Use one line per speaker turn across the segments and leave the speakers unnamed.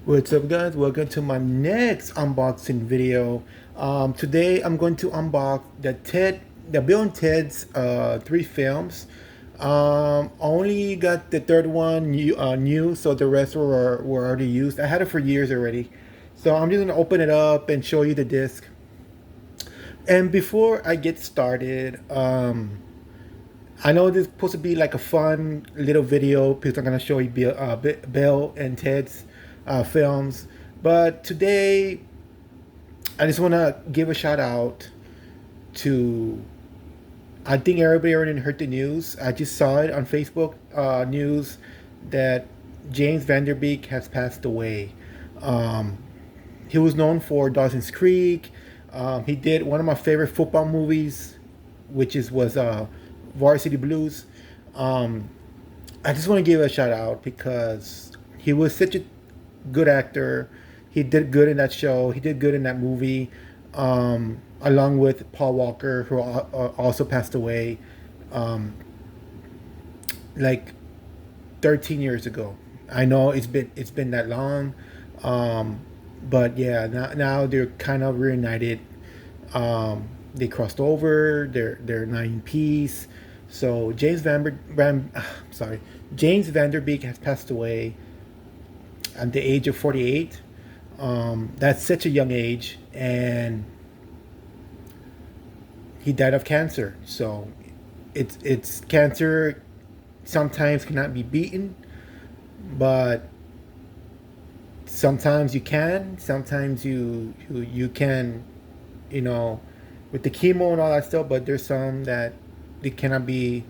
What's up, guys? Welcome to my next unboxing video. Today I'm going to unbox the Bill and Ted's three films. Only got the third one new, so the rest were already used. I had it for years already, so I'm just gonna open it up and show you the disc. And before I get started, I know this is supposed to be like a fun little video because I'm gonna show you Bill and Ted's films. But today, I just wanna give a shout out to. I think everybody already heard the news. I just saw it on Facebook news that James Van Der Beek has passed away. Um, he was known for Dawson's Creek. He did one of my favorite football movies, which was Varsity Blues. Um, I just want to give a shout out because he was such a good actor. He did good in that show. He did good in that movie, along with Paul Walker, who also passed away, um, like 13 years ago. I know it's been that long, um, but yeah, now they're kind of reunited. They crossed over. They're not in peace. So sorry, James Van Der Beek has passed away at the age of 48. That's such a young age, and he died of cancer. So it's cancer sometimes cannot be beaten, but sometimes you can. Sometimes you can, you know, with the chemo and all that stuff. But there's some that they cannot be,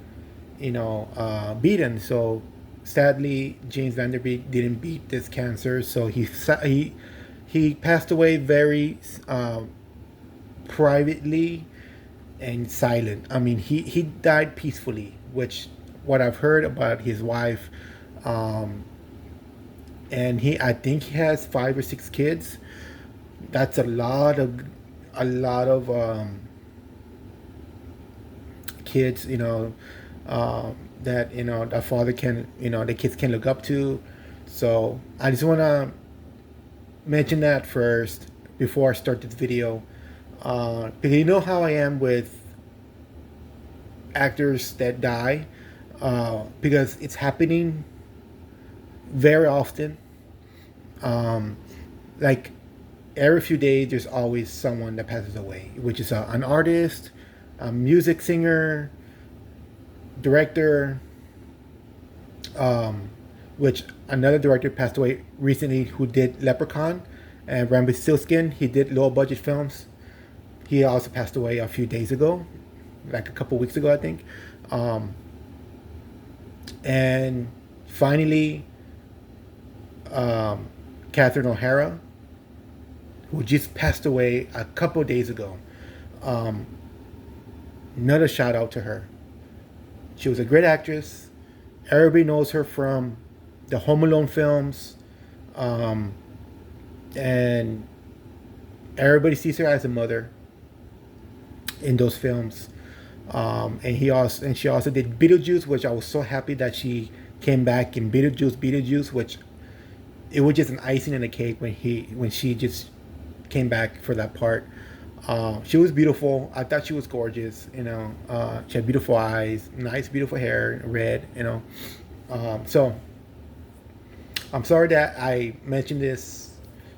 beaten. So sadly, James Van Der Beek didn't beat this cancer. So he passed away very privately and silent. I mean, he died peacefully, which what I've heard about his wife, um, and I think he has 5 or 6 kids. That's a lot of kids, that that father can, the kids can look up to. So I just want to mention that first before I start this video, because you know how I am with actors that die, because it's happening very often. Um, like every few days, there's always someone that passes away, which is an artist, a music singer, director, um, which another director passed away recently who did Leprechaun, and Rumpelstiltskin. He did low budget films. He also passed away a few days ago, like a couple weeks ago, I think. Um, and finally, um, Catherine O'Hara, who just passed away a couple days ago. Um, Another shout out to her. She was a great actress. Everybody knows her from the Home Alone films, um, and everybody sees her as a mother in those films. And she also did Beetlejuice, which I was so happy that she came back in Beetlejuice, which it was just an icing on the cake when she just came back for that part. She was beautiful. I thought she was gorgeous. She had beautiful eyes, nice, beautiful hair, red. So I'm sorry that I mentioned this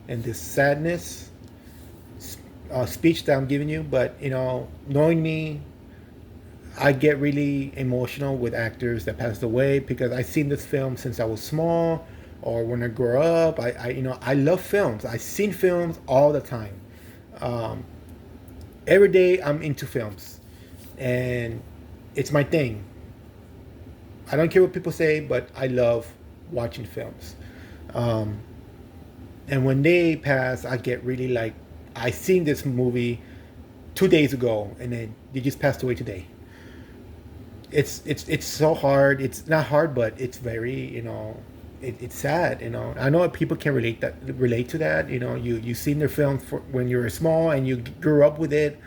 and this sadness speech that I'm giving you, but knowing me, I get really emotional with actors that passed away because I've seen this film since I was small or when I grew up. I love films. I've seen films all the time. Um, every day I'm into films, and it's my thing. I don't care what people say, but I love watching films. Um, and when they pass, I get really like, I seen this movie 2 days ago, and then they just passed away today. It's so hard. It's not hard, but it's very, it's sad. I know people can relate to that. You seen their film when you were small and you grew up with it,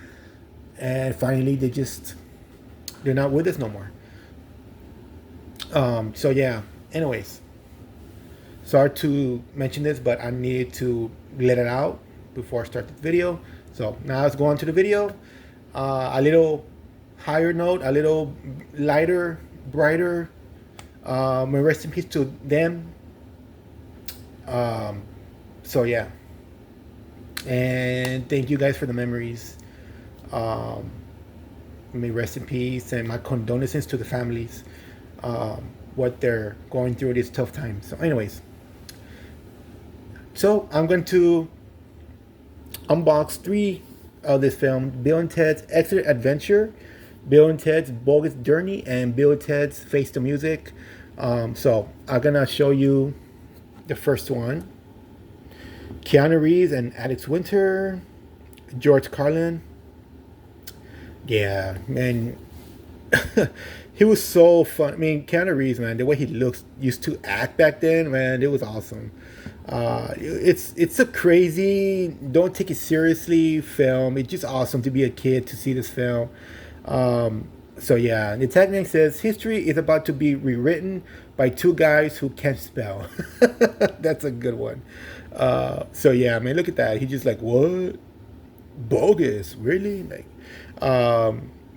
and finally they're not with us no more. So yeah. Anyways, sorry to mention this, but I needed to let it out before I start the video. So now let's go on to the video. A little higher note, a little lighter, brighter. Rest in peace to them. So yeah, and thank you guys for the memories. May rest in peace, and my condolences to the families, what they're going through these tough times. So anyways, so I'm going to unbox 3 of this film: Bill and Ted's Excellent Adventure, Bill and Ted's Bogus Journey, and Bill and Ted's Face the Music. So I'm gonna show you the first one. Keanu Reeves and Alex Winter, George Carlin. Yeah, man, he was so fun. I mean, Keanu Reeves, man, the way he looks, used to act back then, man, it was awesome. It's a crazy, don't take it seriously film. It's just awesome to be a kid to see this film. So yeah, the tagline says history is about to be rewritten by 2 guys who can't spell. That's a good one. So yeah, I mean, look at that. He's just like, what? Bogus, really? Like,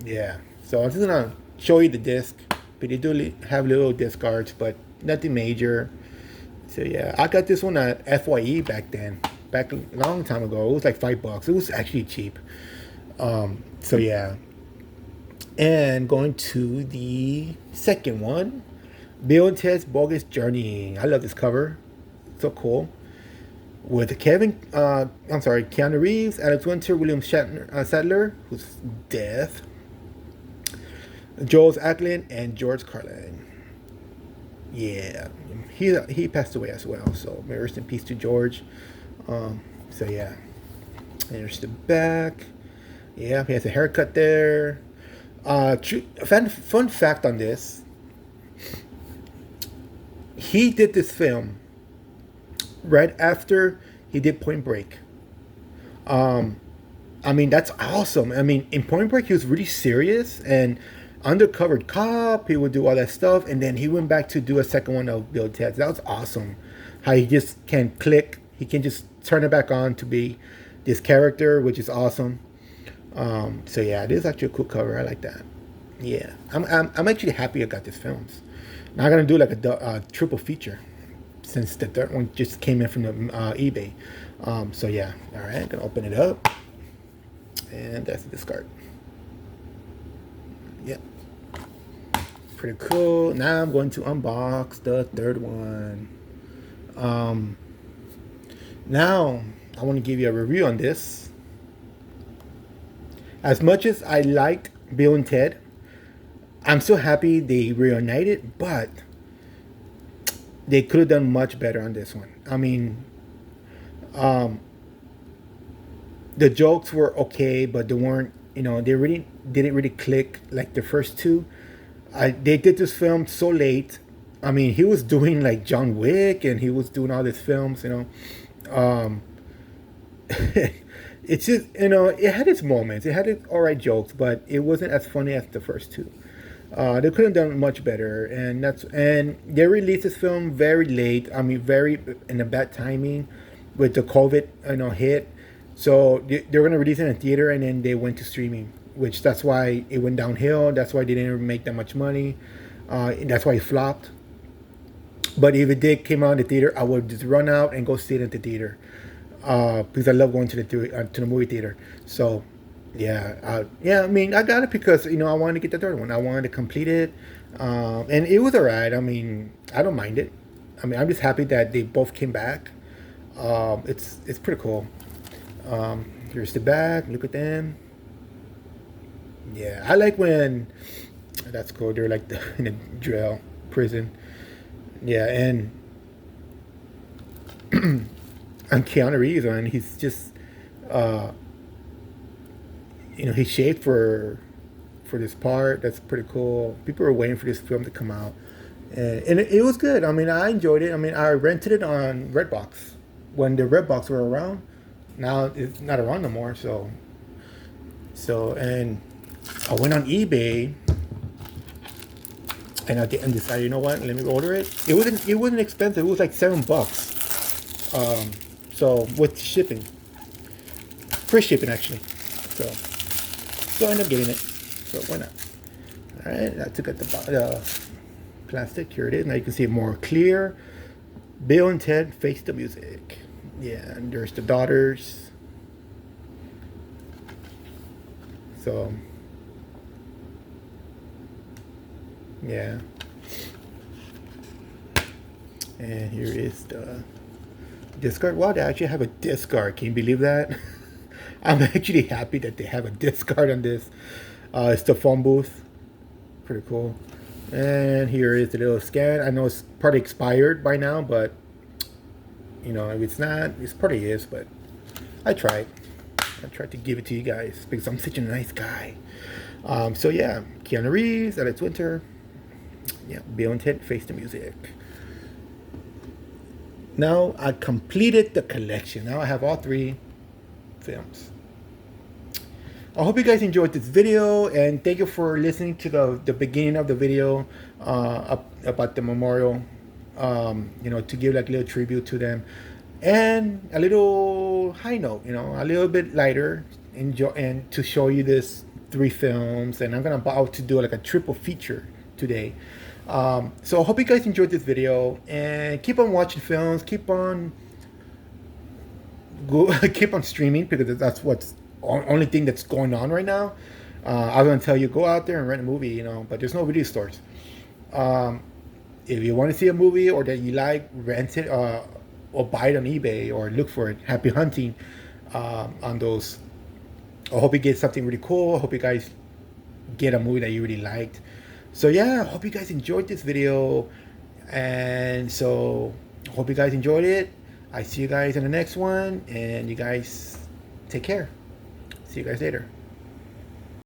yeah. So I'm just gonna show you the disc. But they do have little disc arts, but nothing major. So yeah, I got this one at FYE back then, back a long time ago. It was like $5. It was actually cheap. So yeah. And going to the second one, Bill and Ted's Bogus Journey. I love this cover. So cool. With Keanu Reeves, Alex Winter, William Sadler, who's death, Joel Acklin, and George Carlin. Yeah, he passed away as well. So may rest in peace to George. So yeah, and there's the back. Yeah, he has a haircut there. Fun fact on this: he did this film right after he did Point Break. I mean, that's awesome. I mean, in Point Break, he was really serious and undercover cop. He would do all that stuff, and then he went back to do a second one of Bill and Ted. That was awesome. How he just can click. He can just turn it back on to be this character, which is awesome. So yeah, this is actually a cool cover. I like that. Yeah, I'm actually happy I got this films. Now I'm gonna do like a triple feature, since the third one just came in from the eBay. So yeah, all right, I'm gonna open it up, and that's the discard. Yep, pretty cool. Now I'm going to unbox the third one. Now I want to give you a review on this. As much as I liked Bill and Ted, I'm so happy they reunited, but they could have done much better on this one. I mean, the jokes were okay, but they weren't, they really didn't really click like the first 2. They did this film so late. I mean, he was doing like John Wick, and he was doing all these films, it's just, it had its moments. It had its alright jokes, but it wasn't as funny as the first 2. They could have done much better, and they released this film very late. I mean, very in a bad timing with the COVID, hit. So they were gonna release it in a theater, and then they went to streaming, which that's why it went downhill. That's why they didn't make that much money. That's why it flopped. But if it did came out in the theater, I would just run out and go see it at the theater, because I love going to the movie theater. So. Yeah, I mean, I got it because I wanted to get the third one. I wanted to complete it, and it was alright. I mean, I don't mind it. I mean, I'm just happy that they both came back. It's pretty cool. Here's the back. Look at them. Yeah, I like when that's cool. They're like in a jail prison. Yeah, and and Keanu Reeves, man, he's just. He shaved for this part. That's pretty cool. People were waiting for this film to come out, and it was good. I mean, I enjoyed it. I mean, I rented it on Redbox when the Redbox were around. Now it's not around no more. So and I went on eBay And at the end decided, you know what, let me order it. It wasn't expensive. It was like $7. So with shipping, free shipping actually. So I ended up getting it. So why not? All right, I took out the plastic. Here it is. Now you can see it more clear. Bill and Ted Face the Music. Yeah, and there's the daughters. So yeah, and here is the discard. Wow, they actually have a discard. Can you believe that? I'm actually happy that they have a discard on this. It's the phone booth. Pretty cool. And here is the little scan. I know it's probably expired by now, but you know, if it's not, it's probably is, but I tried. I tried to give it to you guys because I'm such a nice guy. So yeah, Keanu Reeves, Alex Winter. Yeah, Bill and Ted Face the Music. Now I completed the collection. Now I have all 3 films. I hope you guys enjoyed this video, and thank you for listening to the beginning of the video about the memorial. You know, to give like a little tribute to them, and a little high note, you know, a little bit lighter, enjoy, and to show you this 3 films. And I'm about to do like a triple feature today. So I hope you guys enjoyed this video, and keep on watching films, keep on keep on streaming, because that's what's only thing that's going on right now. I was gonna tell you, go out there and rent a movie, you know, but there's no video stores. If you want to see a movie or that you like, rent it or buy it on eBay or look for it. Happy hunting on those. I hope you get something really cool. I hope you guys get a movie that you really liked. So yeah, I hope you guys enjoyed this video, and so I hope you guys enjoyed it. I see you guys in the next one, and you guys take care. See you guys later.